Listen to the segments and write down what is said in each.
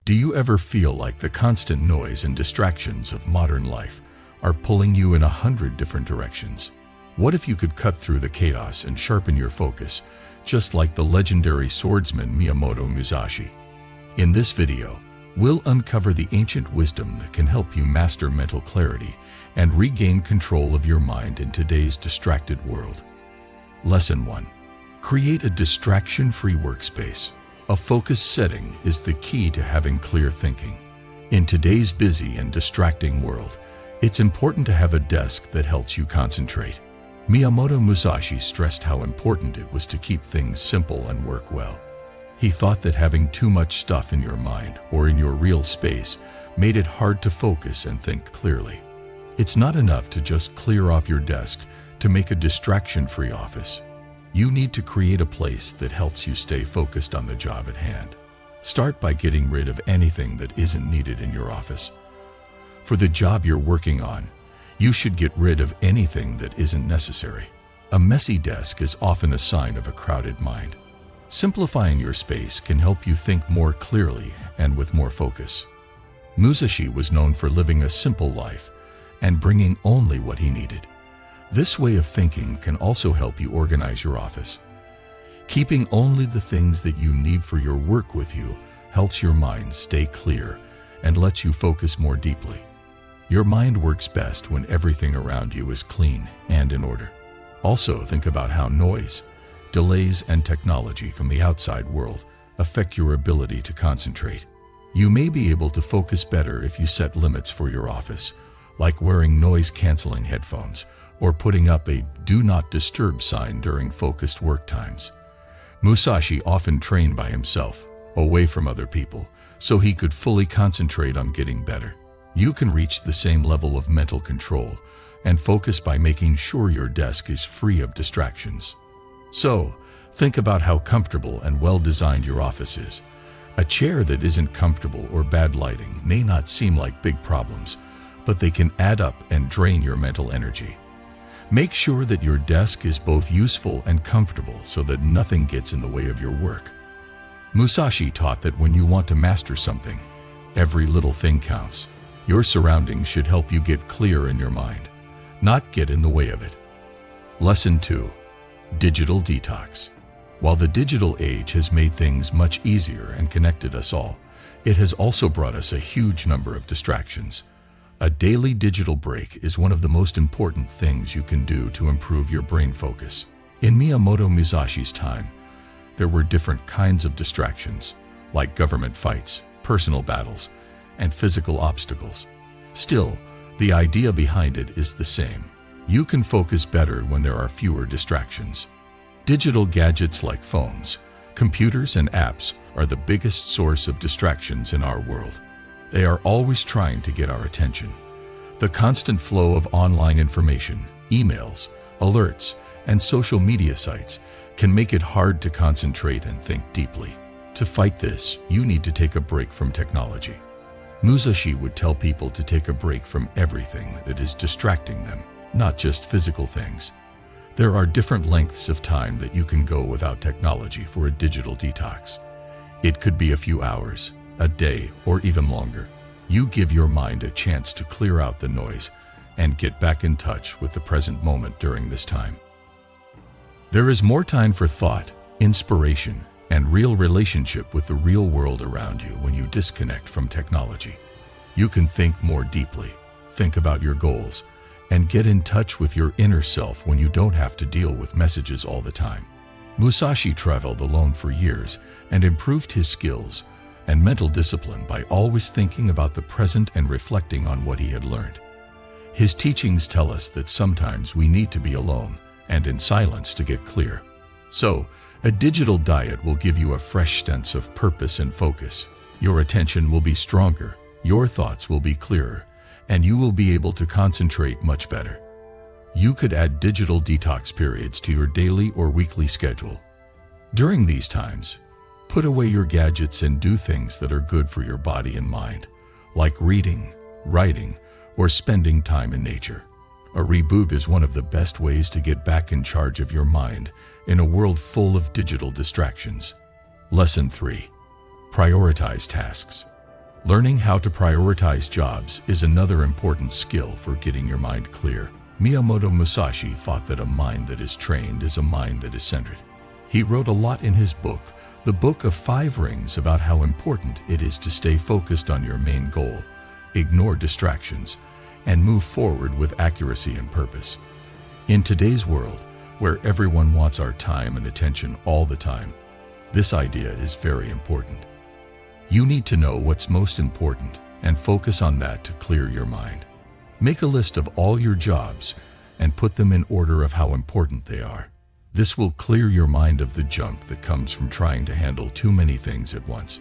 Do you ever feel like the constant noise and distractions of modern life are pulling you in 100 different directions? What if you could cut through the chaos and sharpen your focus, just like the legendary swordsman Miyamoto Musashi? In this video, we'll uncover the ancient wisdom that can help you master mental clarity and regain control of your mind in today's distracted world. Lesson 1. Create a distraction-free workspace. A focused setting is the key to having clear thinking. In today's busy and distracting world, it's important to have a desk that helps you concentrate. Miyamoto Musashi stressed how important it was to keep things simple and work well. He thought that having too much stuff in your mind or in your real space made it hard to focus and think clearly. It's not enough to just clear off your desk to make a distraction-free office. You need to create a place that helps you stay focused on the job at hand. Start by getting rid of anything that isn't needed in your office. For the job you're working on, you should get rid of anything that isn't necessary. A messy desk is often a sign of a crowded mind. Simplifying your space can help you think more clearly and with more focus. Musashi was known for living a simple life and bringing only what he needed. This way of thinking can also help you organize your office. Keeping only the things that you need for your work with you helps your mind stay clear and lets you focus more deeply. Your mind works best when everything around you is clean and in order. Also, think about how noise, delays, and technology from the outside world affect your ability to concentrate. You may be able to focus better if you set limits for your office, like wearing noise-canceling headphones or putting up a "Do Not Disturb" sign during focused work times. Musashi often trained by himself, away from other people, so he could fully concentrate on getting better. You can reach the same level of mental control and focus by making sure your desk is free of distractions. So, think about how comfortable and well-designed your office is. A chair that isn't comfortable or bad lighting may not seem like big problems, but they can add up and drain your mental energy. Make sure that your desk is both useful and comfortable so that nothing gets in the way of your work. Musashi taught that when you want to master something, every little thing counts. Your surroundings should help you get clear in your mind, not get in the way of it. Lesson 2. Digital detox. While the digital age has made things much easier and connected us all, it has also brought us a huge number of distractions. A daily digital break is one of the most important things you can do to improve your brain focus. In Miyamoto Musashi's time, there were different kinds of distractions, like government fights, personal battles, and physical obstacles. Still, the idea behind it is the same. You can focus better when there are fewer distractions. Digital gadgets like phones, computers, and apps are the biggest source of distractions in our world. They are always trying to get our attention. The constant flow of online information, emails, alerts, and social media sites can make it hard to concentrate and think deeply. To fight this, you need to take a break from technology. Musashi would tell people to take a break from everything that is distracting them, not just physical things. There are different lengths of time that you can go without technology for a digital detox. It could be a few hours, a day, or even longer. You give your mind a chance to clear out the noise and get back in touch with the present moment during this time. There is more time for thought, inspiration, and real relationship with the real world around you when you disconnect from technology. You can think more deeply, think about your goals, and get in touch with your inner self when you don't have to deal with messages all the time. Musashi traveled alone for years and improved his skills and mental discipline by always thinking about the present and reflecting on what he had learned. His teachings tell us that sometimes we need to be alone and in silence to get clear. So, a digital diet will give you a fresh sense of purpose and focus. Your attention will be stronger, your thoughts will be clearer, and you will be able to concentrate much better. You could add digital detox periods to your daily or weekly schedule. During these times, put away your gadgets and do things that are good for your body and mind, like reading, writing, or spending time in nature. A reboot is one of the best ways to get back in charge of your mind in a world full of digital distractions. Lesson 3. Prioritize tasks. Learning how to prioritize jobs is another important skill for getting your mind clear. Miyamoto Musashi thought that a mind that is trained is a mind that is centered. He wrote a lot in his book, The Book of Five Rings, about how important it is to stay focused on your main goal, ignore distractions, and move forward with accuracy and purpose. In today's world, where everyone wants our time and attention all the time, this idea is very important. You need to know what's most important and focus on that to clear your mind. Make a list of all your jobs and put them in order of how important they are. This will clear your mind of the junk that comes from trying to handle too many things at once.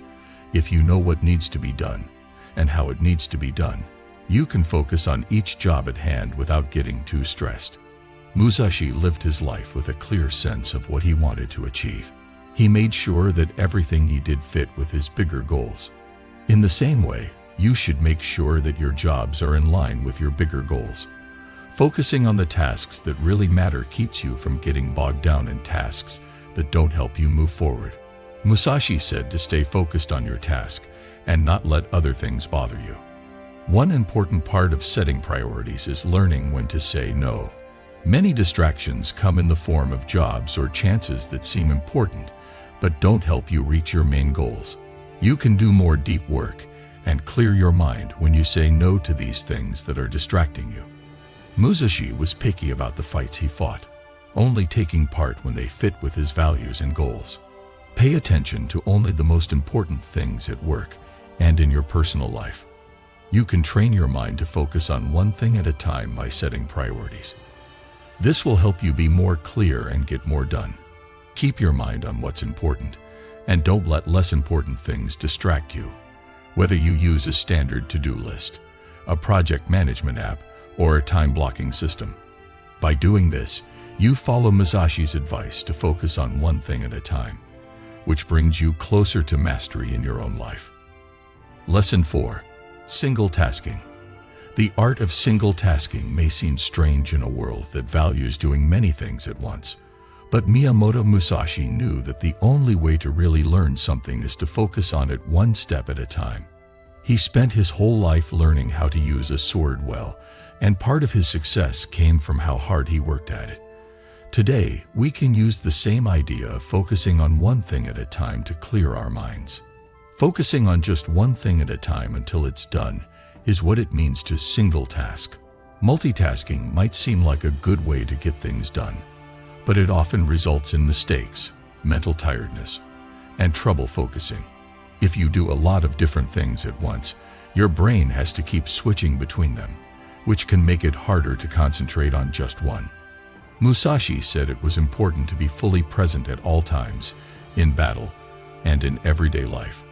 If you know what needs to be done and how it needs to be done, you can focus on each job at hand without getting too stressed. Musashi lived his life with a clear sense of what he wanted to achieve. He made sure that everything he did fit with his bigger goals. In the same way, you should make sure that your jobs are in line with your bigger goals. Focusing on the tasks that really matter keeps you from getting bogged down in tasks that don't help you move forward. Musashi said to stay focused on your task and not let other things bother you. One important part of setting priorities is learning when to say no. Many distractions come in the form of jobs or chances that seem important, but don't help you reach your main goals. You can do more deep work and clear your mind when you say no to these things that are distracting you. Musashi was picky about the fights he fought, only taking part when they fit with his values and goals. Pay attention to only the most important things at work and in your personal life. You can train your mind to focus on one thing at a time by setting priorities. This will help you be more clear and get more done. Keep your mind on what's important, and don't let less important things distract you. Whether you use a standard to-do list, a project management app, or a time-blocking system. By doing this, you follow Musashi's advice to focus on one thing at a time, which brings you closer to mastery in your own life. Lesson 4. Single tasking. The art of single tasking may seem strange in a world that values doing many things at once. But Miyamoto Musashi knew that the only way to really learn something is to focus on it one step at a time. He spent his whole life learning how to use a sword well, and part of his success came from how hard he worked at it. Today, we can use the same idea of focusing on one thing at a time to clear our minds. Focusing on just one thing at a time until it's done is what it means to single task. Multitasking might seem like a good way to get things done, but it often results in mistakes, mental tiredness, and trouble focusing. If you do a lot of different things at once, your brain has to keep switching between them, which can make it harder to concentrate on just one. Musashi said it was important to be fully present at all times, in battle and in everyday life.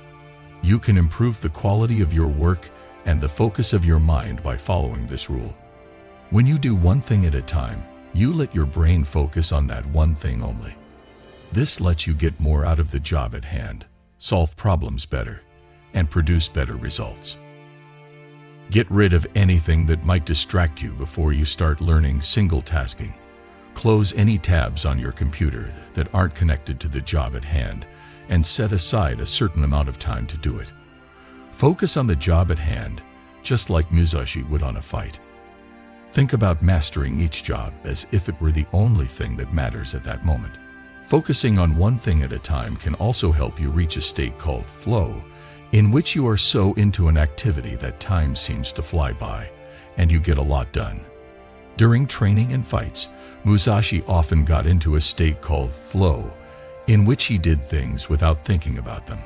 You can improve the quality of your work and the focus of your mind by following this rule. When you do one thing at a time, you let your brain focus on that one thing only. This lets you get more out of the job at hand, solve problems better, and produce better results. Get rid of anything that might distract you before you start learning single tasking. Close any tabs on your computer that aren't connected to the job at hand and set aside a certain amount of time to do it. Focus on the job at hand, just like Musashi would on a fight. Think about mastering each job as if it were the only thing that matters at that moment. Focusing on one thing at a time can also help you reach a state called flow, in which you are so into an activity that time seems to fly by, and you get a lot done. During training and fights, Musashi often got into a state called flow, in which he did things without thinking about them.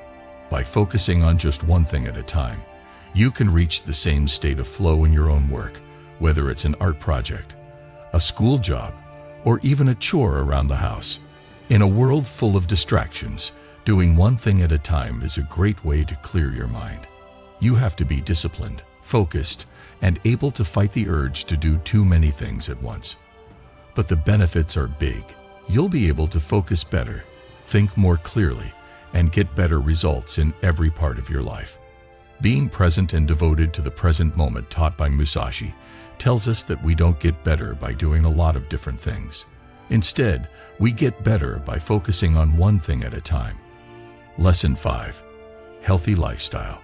By focusing on just one thing at a time, you can reach the same state of flow in your own work, whether it's an art project, a school job, or even a chore around the house. In a world full of distractions, doing one thing at a time is a great way to clear your mind. You have to be disciplined, focused, and able to fight the urge to do too many things at once. But the benefits are big. You'll be able to focus better, think more clearly, and get better results in every part of your life. Being present and devoted to the present moment taught by Musashi tells us that we don't get better by doing a lot of different things. Instead, we get better by focusing on one thing at a time. Lesson 5. Healthy lifestyle.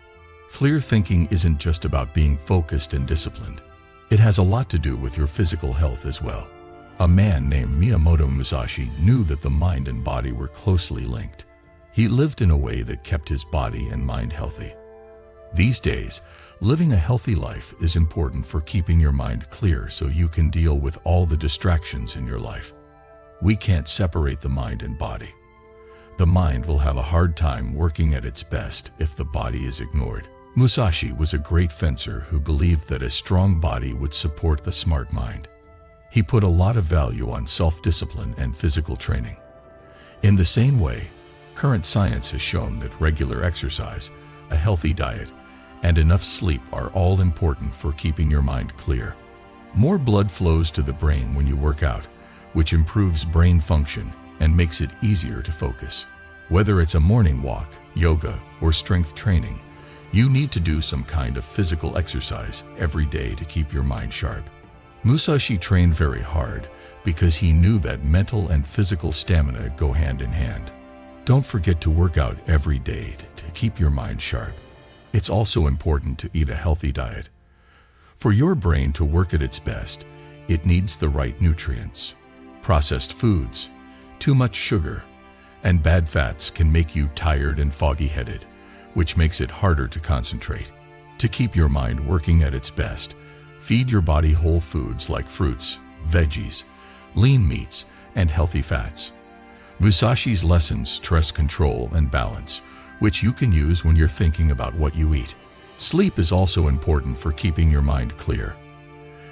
Clear thinking isn't just about being focused and disciplined. It has a lot to do with your physical health as well. A man named Miyamoto Musashi knew that the mind and body were closely linked. He lived in a way that kept his body and mind healthy. These days, living a healthy life is important for keeping your mind clear so you can deal with all the distractions in your life. We can't separate the mind and body. The mind will have a hard time working at its best if the body is ignored. Musashi was a great fencer who believed that a strong body would support the smart mind. He put a lot of value on self-discipline and physical training. In the same way, current science has shown that regular exercise, a healthy diet, and enough sleep are all important for keeping your mind clear. More blood flows to the brain when you work out, which improves brain function and makes it easier to focus. Whether it's a morning walk, yoga, or strength training, you need to do some kind of physical exercise every day to keep your mind sharp. Musashi trained very hard because he knew that mental and physical stamina go hand in hand. Don't forget to work out every day to keep your mind sharp. It's also important to eat a healthy diet. For your brain to work at its best, it needs the right nutrients. Processed foods, too much sugar, and bad fats can make you tired and foggy-headed, which makes it harder to concentrate. To keep your mind working at its best, feed your body whole foods like fruits, veggies, lean meats, and healthy fats. Musashi's lessons stress control and balance, which you can use when you're thinking about what you eat. Sleep is also important for keeping your mind clear.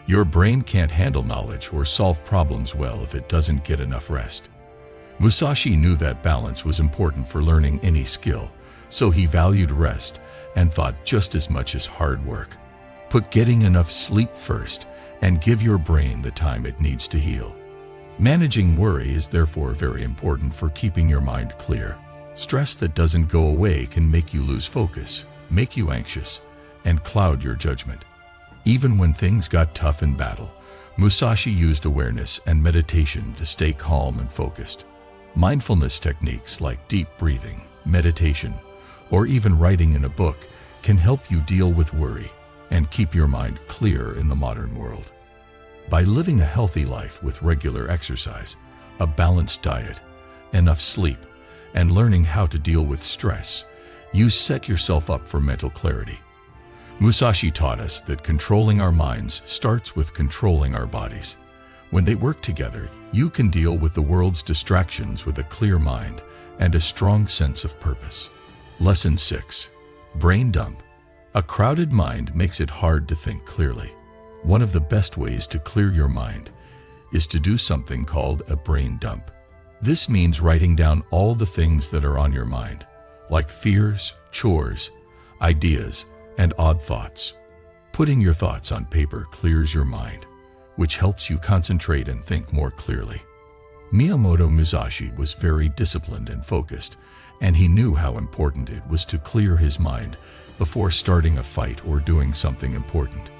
Your brain can't handle knowledge or solve problems well if it doesn't get enough rest. Musashi knew that balance was important for learning any skill, so he valued rest and thought just as much as hard work. Put getting enough sleep first and give your brain the time it needs to heal. Managing worry is therefore very important for keeping your mind clear. Stress that doesn't go away can make you lose focus, make you anxious, and cloud your judgment. Even when things got tough in battle, Musashi used awareness and meditation to stay calm and focused. Mindfulness techniques like deep breathing, meditation, or even writing in a book can help you deal with worry and keep your mind clear in the modern world. By living a healthy life with regular exercise, a balanced diet, enough sleep, and learning how to deal with stress, you set yourself up for mental clarity. Musashi taught us that controlling our minds starts with controlling our bodies. When they work together, you can deal with the world's distractions with a clear mind and a strong sense of purpose. Lesson 6. Brain dump. A crowded mind makes it hard to think clearly. One of the best ways to clear your mind is to do something called a brain dump. This means writing down all the things that are on your mind, like fears, chores, ideas, and odd thoughts. Putting your thoughts on paper clears your mind, which helps you concentrate and think more clearly. Miyamoto Musashi was very disciplined and focused, and he knew how important it was to clear his mind before starting a fight or doing something important.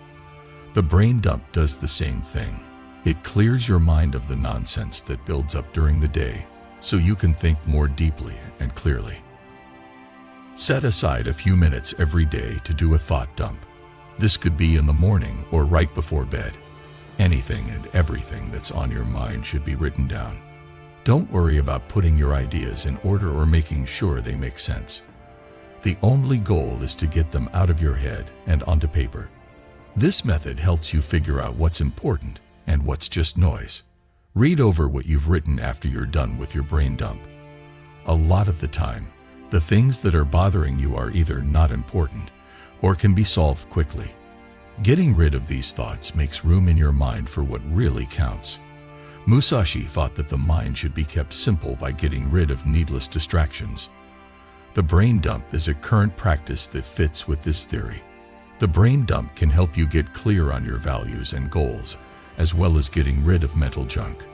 The brain dump does the same thing. It clears your mind of the nonsense that builds up during the day, so you can think more deeply and clearly. Set aside a few minutes every day to do a thought dump. This could be in the morning or right before bed. Anything and everything that's on your mind should be written down. Don't worry about putting your ideas in order or making sure they make sense. The only goal is to get them out of your head and onto paper. This method helps you figure out what's important and what's just noise. Read over what you've written after you're done with your brain dump. A lot of the time, the things that are bothering you are either not important or can be solved quickly. Getting rid of these thoughts makes room in your mind for what really counts. Musashi thought that the mind should be kept simple by getting rid of needless distractions. The brain dump is a current practice that fits with this theory. The brain dump can help you get clear on your values and goals, as well as getting rid of mental junk.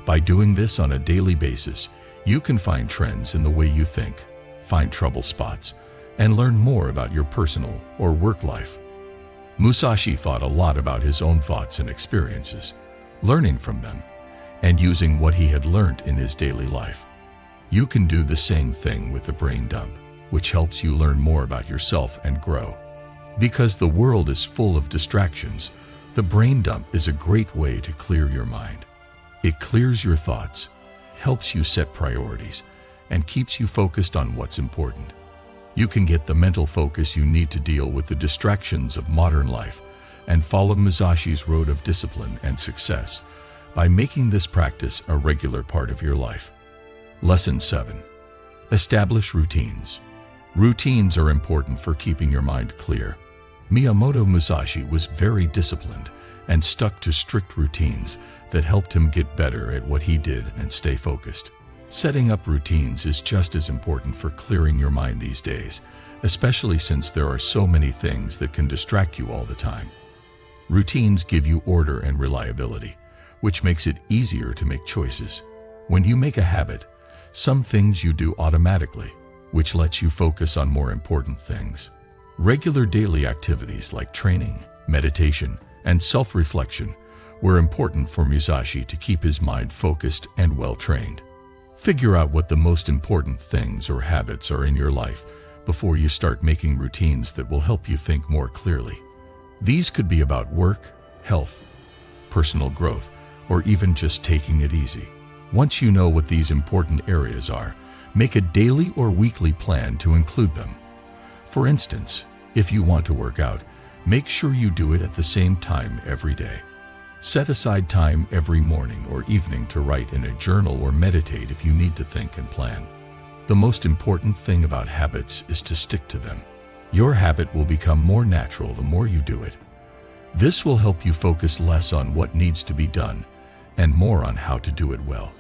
By doing this on a daily basis, you can find trends in the way you think, find trouble spots, and learn more about your personal or work life. Musashi thought a lot about his own thoughts and experiences, learning from them, and using what he had learned in his daily life. You can do the same thing with the brain dump. which helps you learn more about yourself and grow. Because the world is full of distractions, the brain dump is a great way to clear your mind. It clears your thoughts, helps you set priorities, and keeps you focused on what's important. You can get the mental focus you need to deal with the distractions of modern life and follow Musashi's road of discipline and success by making this practice a regular part of your life. Lesson 7. Establish routines. Routines are important for keeping your mind clear. Miyamoto Musashi was very disciplined and stuck to strict routines that helped him get better at what he did and stay focused. Setting up routines is just as important for clearing your mind these days, especially since there are so many things that can distract you all the time. Routines give you order and reliability, which makes it easier to make choices. When you make a habit, some things you do automatically, which lets you focus on more important things. Regular daily activities like training, meditation, and self-reflection were important for Musashi to keep his mind focused and well-trained. Figure out what the most important things or habits are in your life before you start making routines that will help you think more clearly. These could be about work, health, personal growth, or even just taking it easy. Once you know what these important areas are, make a daily or weekly plan to include them. For instance, if you want to work out, make sure you do it at the same time every day. Set aside time every morning or evening to write in a journal or meditate if you need to think and plan. The most important thing about habits is to stick to them. Your habit will become more natural the more you do it. This will help you focus less on what needs to be done and more on how to do it well.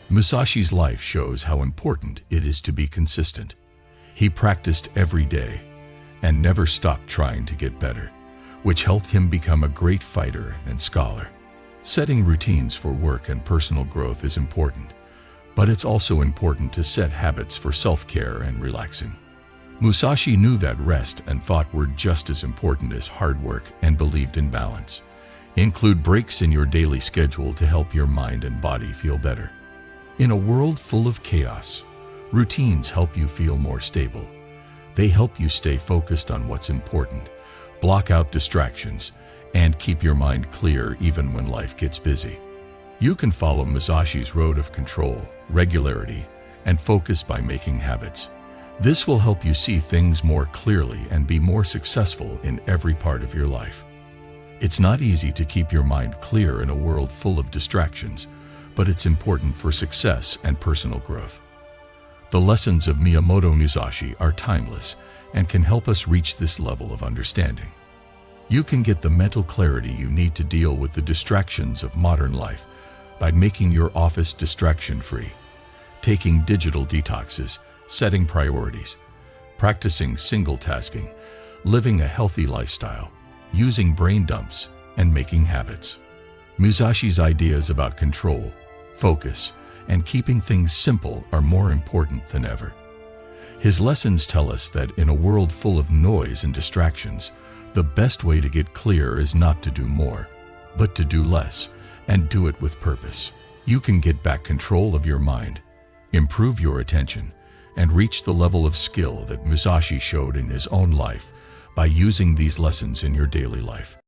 Musashi's life shows how important it is to be consistent. He practiced every day and never stopped trying to get better, which helped him become a great fighter and scholar. Setting routines for work and personal growth is important, but it's also important to set habits for self-care and relaxing. Musashi knew that rest and thought were just as important as hard work and believed in balance. Include breaks in your daily schedule to help your mind and body feel better. In a world full of chaos, routines help you feel more stable. They help you stay focused on what's important, block out distractions, and keep your mind clear even when life gets busy. You can follow Musashi's road of control, regularity, and focus by making habits. This will help you see things more clearly and be more successful in every part of your life. It's not easy to keep your mind clear in a world full of distractions, but it's important for success and personal growth. The lessons of Miyamoto Musashi are timeless and can help us reach this level of understanding. You can get the mental clarity you need to deal with the distractions of modern life by making your office distraction-free, taking digital detoxes, setting priorities, practicing single tasking, living a healthy lifestyle, using brain dumps, and making habits. Musashi's ideas about control, focus, and keeping things simple are more important than ever. His lessons tell us that in a world full of noise and distractions, the best way to get clear is not to do more, but to do less, and do it with purpose. You can get back control of your mind, improve your attention, and reach the level of skill that Musashi showed in his own life by using these lessons in your daily life.